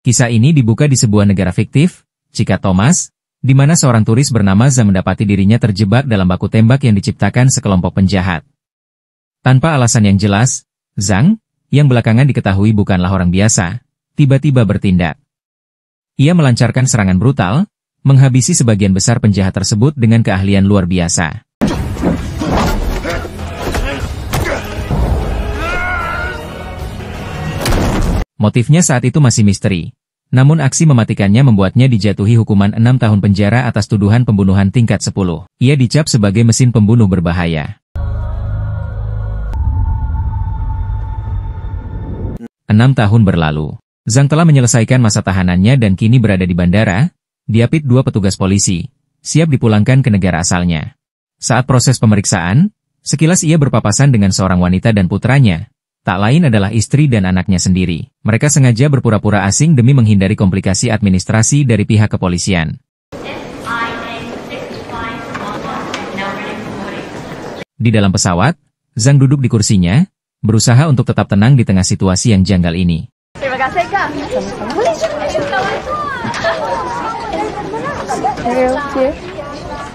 Kisah ini dibuka di sebuah negara fiktif, Cika Thomas, di mana seorang turis bernama Zhang mendapati dirinya terjebak dalam baku tembak yang diciptakan sekelompok penjahat. Tanpa alasan yang jelas, Zhang, yang belakangan diketahui bukanlah orang biasa, tiba-tiba bertindak. Ia melancarkan serangan brutal, menghabisi sebagian besar penjahat tersebut dengan keahlian luar biasa. Motifnya saat itu masih misteri. Namun aksi mematikannya membuatnya dijatuhi hukuman 6 tahun penjara atas tuduhan pembunuhan tingkat 10. Ia dicap sebagai mesin pembunuh berbahaya. 6 tahun berlalu. Zhang telah menyelesaikan masa tahanannya dan kini berada di bandara, diapit 2 petugas polisi, siap dipulangkan ke negara asalnya. Saat proses pemeriksaan, sekilas ia berpapasan dengan seorang wanita dan putranya. Tak lain adalah istri dan anaknya sendiri. Mereka sengaja berpura-pura asing demi menghindari komplikasi administrasi dari pihak kepolisian. Di dalam pesawat, Zhang duduk di kursinya, berusaha untuk tetap tenang di tengah situasi yang janggal ini.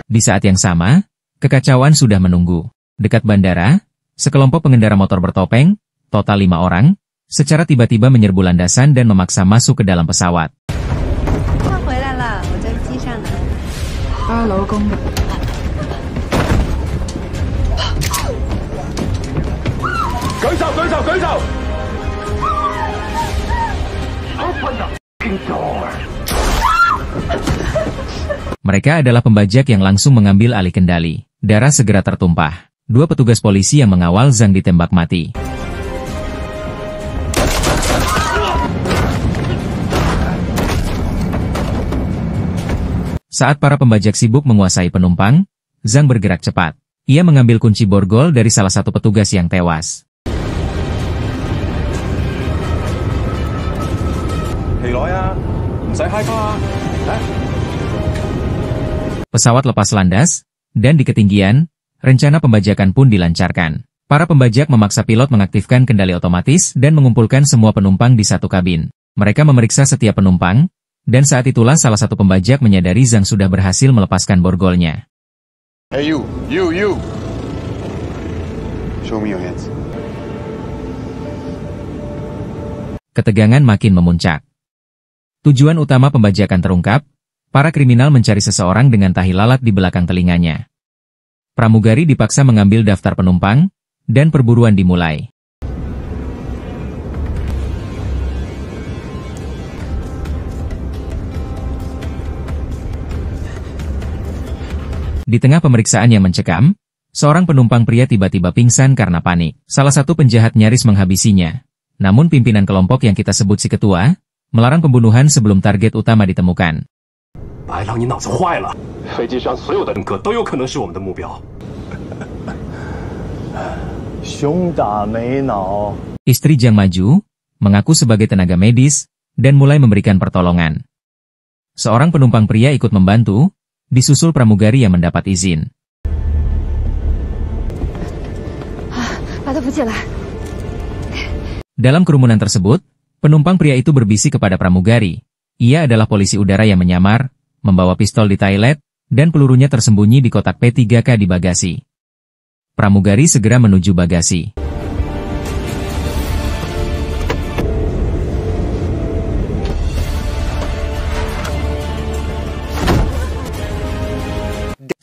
Di saat yang sama, kekacauan sudah menunggu. Dekat bandara, sekelompok pengendara motor bertopeng, total 5 orang, secara tiba-tiba menyerbu landasan dan memaksa masuk ke dalam pesawat. Mereka adalah pembajak yang langsung mengambil alih kendali. Darah segera tertumpah. 2 petugas polisi yang mengawal Zhang ditembak mati. Saat para pembajak sibuk menguasai penumpang, Zhang bergerak cepat. Ia mengambil kunci borgol dari salah satu petugas yang tewas. Pesawat lepas landas, dan di ketinggian, rencana pembajakan pun dilancarkan. Para pembajak memaksa pilot mengaktifkan kendali otomatis dan mengumpulkan semua penumpang di satu kabin. Mereka memeriksa setiap penumpang, dan saat itulah salah satu pembajak menyadari Zhang sudah berhasil melepaskan borgolnya. Hey you. Show me your hands. Ketegangan makin memuncak. Tujuan utama pembajakan terungkap, para kriminal mencari seseorang dengan tahi lalat di belakang telinganya. Pramugari dipaksa mengambil daftar penumpang, dan perburuan dimulai. Di tengah pemeriksaan yang mencekam, seorang penumpang pria tiba-tiba pingsan karena panik. Salah satu penjahat nyaris menghabisinya. Namun pimpinan kelompok yang kita sebut si ketua, melarang pembunuhan sebelum target utama ditemukan. Istri Zhang maju, mengaku sebagai tenaga medis, dan mulai memberikan pertolongan. Seorang penumpang pria ikut membantu, disusul pramugari yang mendapat izin. Dalam kerumunan tersebut, penumpang pria itu berbisik kepada pramugari. Ia adalah polisi udara yang menyamar, membawa pistol di toilet, dan pelurunya tersembunyi di kotak P3K di bagasi. Pramugari segera menuju bagasi.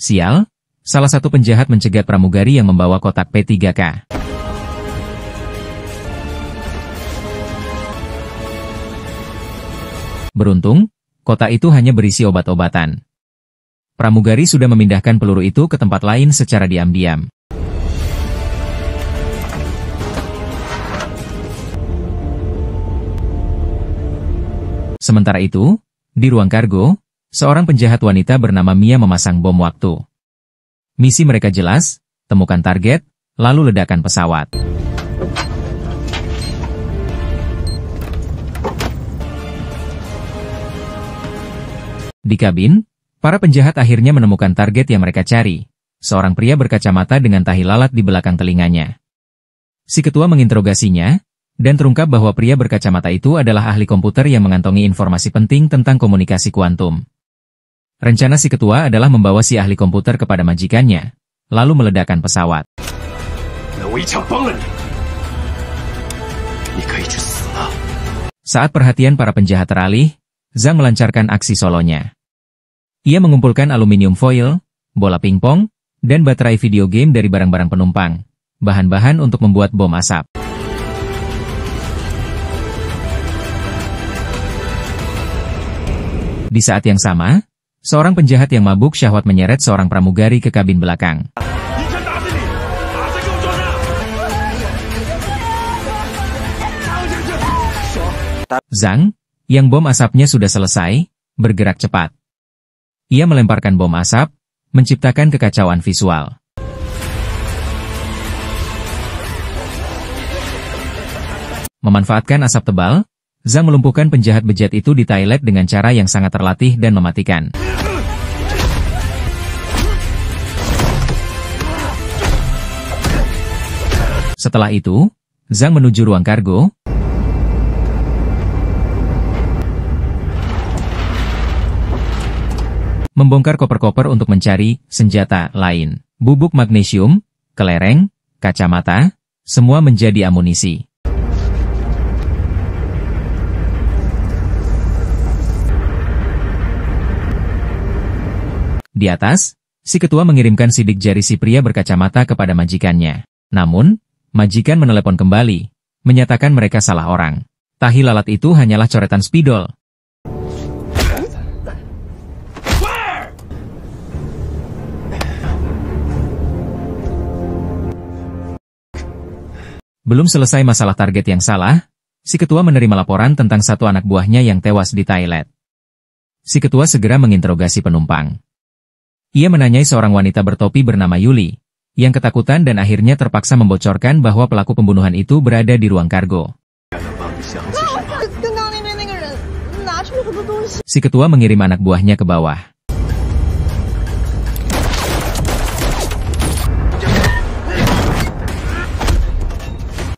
Sial, salah satu penjahat mencegat pramugari yang membawa kotak P3K. Beruntung, kotak itu hanya berisi obat-obatan. Pramugari sudah memindahkan peluru itu ke tempat lain secara diam-diam. Sementara itu, di ruang kargo, seorang penjahat wanita bernama Mia memasang bom waktu. Misi mereka jelas, temukan target, lalu ledakan pesawat. Di kabin, para penjahat akhirnya menemukan target yang mereka cari, seorang pria berkacamata dengan tahi lalat di belakang telinganya. Si ketua menginterogasinya, dan terungkap bahwa pria berkacamata itu adalah ahli komputer yang mengantongi informasi penting tentang komunikasi kuantum. Rencana si ketua adalah membawa si ahli komputer kepada majikannya, lalu meledakkan pesawat. Saat perhatian para penjahat teralih, Zhang melancarkan aksi solonya. Ia mengumpulkan aluminium foil, bola pingpong, dan baterai video game dari barang-barang penumpang, bahan-bahan untuk membuat bom asap. Di saat yang sama, seorang penjahat yang mabuk syahwat menyeret seorang pramugari ke kabin belakang. Zhang, yang bom asapnya sudah selesai, bergerak cepat. Ia melemparkan bom asap, menciptakan kekacauan visual. Memanfaatkan asap tebal, Zhang melumpuhkan penjahat bejat itu di toilet dengan cara yang sangat terlatih dan mematikan. Setelah itu, Zhang menuju ruang kargo. Membongkar koper-koper untuk mencari senjata lain. Bubuk magnesium, kelereng, kacamata, semua menjadi amunisi. Di atas, si ketua mengirimkan sidik jari si pria berkacamata kepada majikannya. Namun, majikan menelepon kembali, menyatakan mereka salah orang. Tahi lalat itu hanyalah coretan spidol. Belum selesai masalah target yang salah, si ketua menerima laporan tentang satu anak buahnya yang tewas di toilet. Si ketua segera menginterogasi penumpang. Ia menanyai seorang wanita bertopi bernama Yuli, yang ketakutan dan akhirnya terpaksa membocorkan bahwa pelaku pembunuhan itu berada di ruang kargo. Si ketua mengirim anak buahnya ke bawah.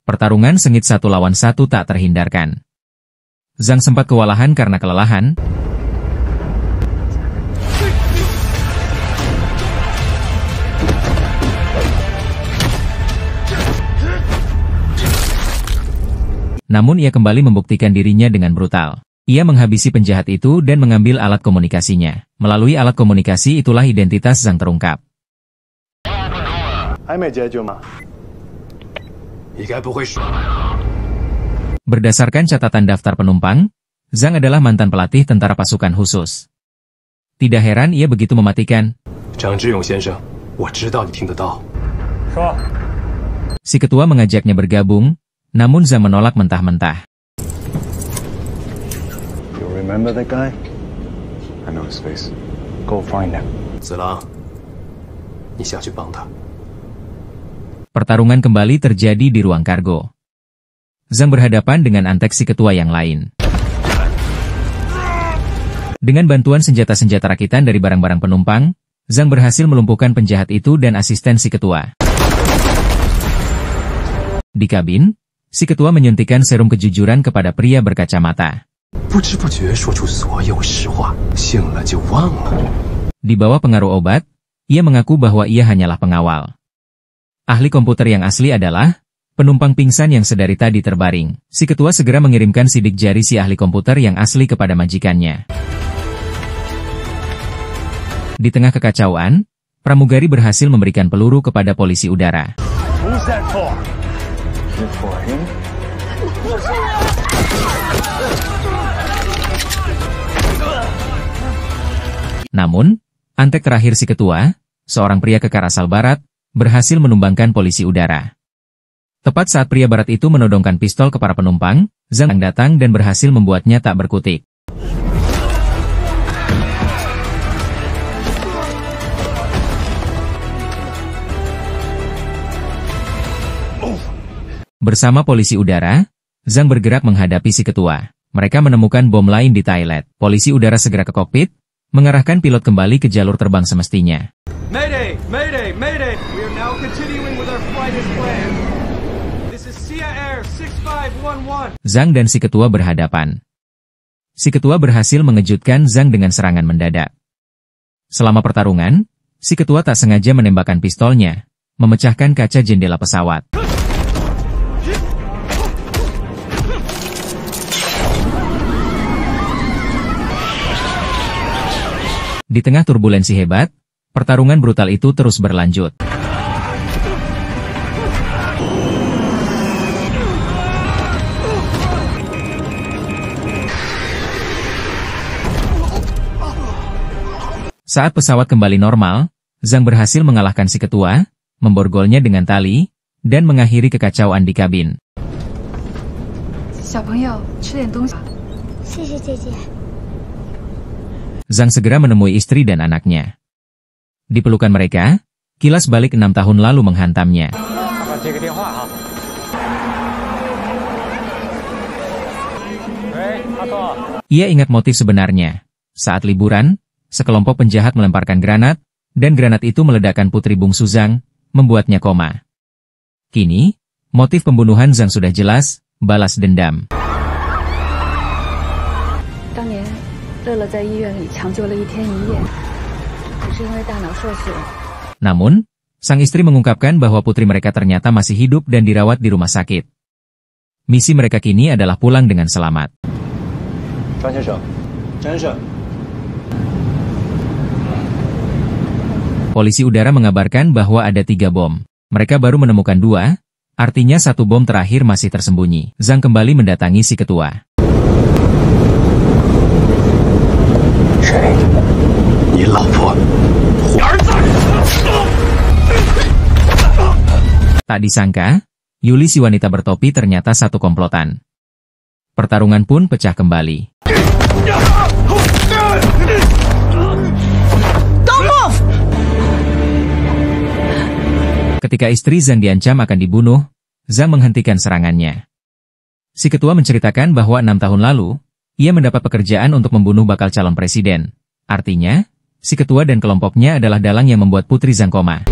Pertarungan sengit 1 lawan 1 tak terhindarkan. Zhang sempat kewalahan karena kelelahan. Namun ia kembali membuktikan dirinya dengan brutal. Ia menghabisi penjahat itu dan mengambil alat komunikasinya. Melalui alat komunikasi itulah identitas Zhang terungkap. Berdasarkan catatan daftar penumpang, Zhang adalah mantan pelatih tentara pasukan khusus. Tidak heran ia begitu mematikan. Si ketua mengajaknya bergabung, namun Zhang menolak mentah-mentah. You remember that guy? I know his face. Go find him. Pertarungan kembali terjadi di ruang kargo. Zhang berhadapan dengan antek si ketua yang lain. Dengan bantuan senjata-senjata rakitan dari barang-barang penumpang, Zhang berhasil melumpuhkan penjahat itu dan asisten si ketua. Di kabin, si ketua menyuntikkan serum kejujuran kepada pria berkacamata. Di bawah pengaruh obat, ia mengaku bahwa ia hanyalah pengawal. Ahli komputer yang asli adalah penumpang pingsan yang sedari tadi terbaring. Si ketua segera mengirimkan sidik jari si ahli komputer yang asli kepada majikannya. Di tengah kekacauan, pramugari berhasil memberikan peluru kepada polisi udara. Namun, antek terakhir si ketua, seorang pria kekar asal barat, berhasil menumbangkan polisi udara. Tepat saat pria barat itu menodongkan pistol ke para penumpang, Zhang datang dan berhasil membuatnya tak berkutik. Bersama polisi udara, Zhang bergerak menghadapi si ketua. Mereka menemukan bom lain di toilet. Polisi udara segera ke kokpit, mengarahkan pilot kembali ke jalur terbang semestinya. Mayday! Mayday! Mayday! We are now continuing with our flight as planned. This is Zhang dan si ketua berhadapan. Si ketua berhasil mengejutkan Zhang dengan serangan mendadak. Selama pertarungan, si ketua tak sengaja menembakkan pistolnya, memecahkan kaca jendela pesawat. Di tengah turbulensi hebat, pertarungan brutal itu terus berlanjut. Saat pesawat kembali normal, Zhang berhasil mengalahkan si ketua, memborgolnya dengan tali, dan mengakhiri kekacauan di kabin. Zhang segera menemui istri dan anaknya. Di pelukan mereka, kilas balik 6 tahun lalu menghantamnya. Ia ingat motif sebenarnya. Saat liburan, sekelompok penjahat melemparkan granat, dan granat itu meledakkan putri bungsu Zhang, membuatnya koma. Kini, motif pembunuhan Zhang sudah jelas, balas dendam. Namun, sang istri mengungkapkan bahwa putri mereka ternyata masih hidup dan dirawat di rumah sakit. Misi mereka kini adalah pulang dengan selamat. Polisi udara mengabarkan bahwa ada 3 bom. Mereka baru menemukan 2, artinya 1 bom terakhir masih tersembunyi. Zhang kembali mendatangi si ketua. Tak disangka, Yuli si wanita bertopi ternyata satu komplotan. Pertarungan pun pecah kembali. Ketika istri Zhang diancam akan dibunuh, Zhang menghentikan serangannya. Si ketua menceritakan bahwa 6 tahun lalu, ia mendapat pekerjaan untuk membunuh bakal calon presiden. Artinya, si ketua dan kelompoknya adalah dalang yang membuat putri Zhang koma.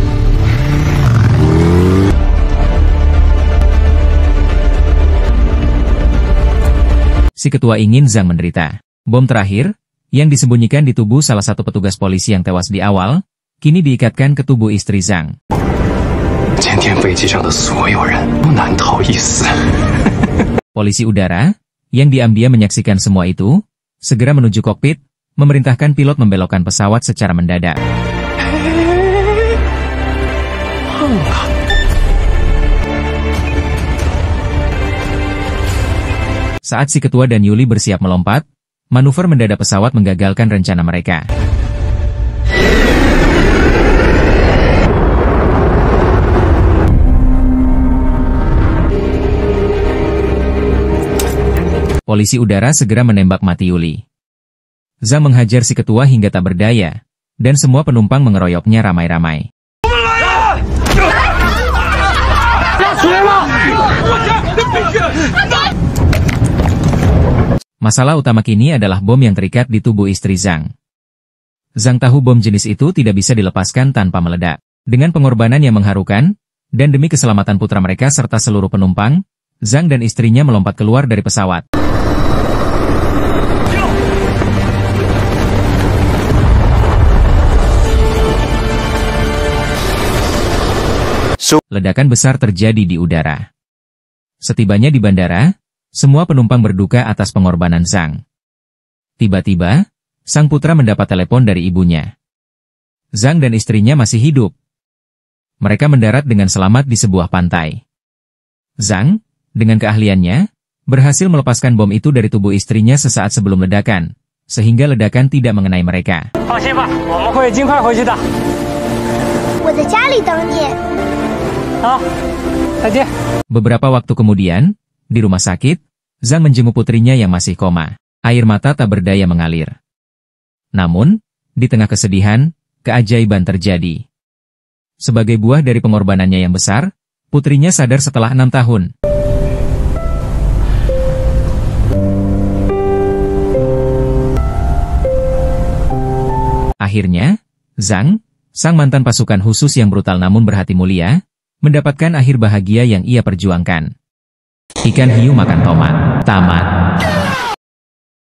Si ketua ingin Zhang menderita. Bom terakhir, yang disembunyikan di tubuh salah satu petugas polisi yang tewas di awal, kini diikatkan ke tubuh istri Zhang. Polisi udara, yang diam-diam menyaksikan semua itu, segera menuju kokpit, memerintahkan pilot membelokkan pesawat secara mendadak. Saat si ketua dan Yuli bersiap melompat, manuver mendadak pesawat menggagalkan rencana mereka. Polisi udara segera menembak mati Yuli. Zhang menghajar si ketua hingga tak berdaya, dan semua penumpang mengeroyoknya ramai-ramai. Masalah utama kini adalah bom yang terikat di tubuh istri Zhang. Zhang tahu bom jenis itu tidak bisa dilepaskan tanpa meledak. Dengan pengorbanan yang mengharukan, dan demi keselamatan putra mereka serta seluruh penumpang, Zhang dan istrinya melompat keluar dari pesawat. Ledakan besar terjadi di udara. Setibanya di bandara, semua penumpang berduka atas pengorbanan Zhang. Tiba-tiba, sang putra mendapat telepon dari ibunya. Zhang dan istrinya masih hidup. Mereka mendarat dengan selamat di sebuah pantai. Zhang, dengan keahliannya, berhasil melepaskan bom itu dari tubuh istrinya sesaat sebelum ledakan, sehingga ledakan tidak mengenai mereka. Beberapa waktu kemudian, di rumah sakit, Zhang menjenguk putrinya yang masih koma. Air mata tak berdaya mengalir. Namun, di tengah kesedihan, keajaiban terjadi. Sebagai buah dari pengorbanannya yang besar, putrinya sadar setelah 6 tahun. Akhirnya, Zhang, sang mantan pasukan khusus yang brutal namun berhati mulia, mendapatkan akhir bahagia yang ia perjuangkan. Ikan hiu makan tomat. Tamat.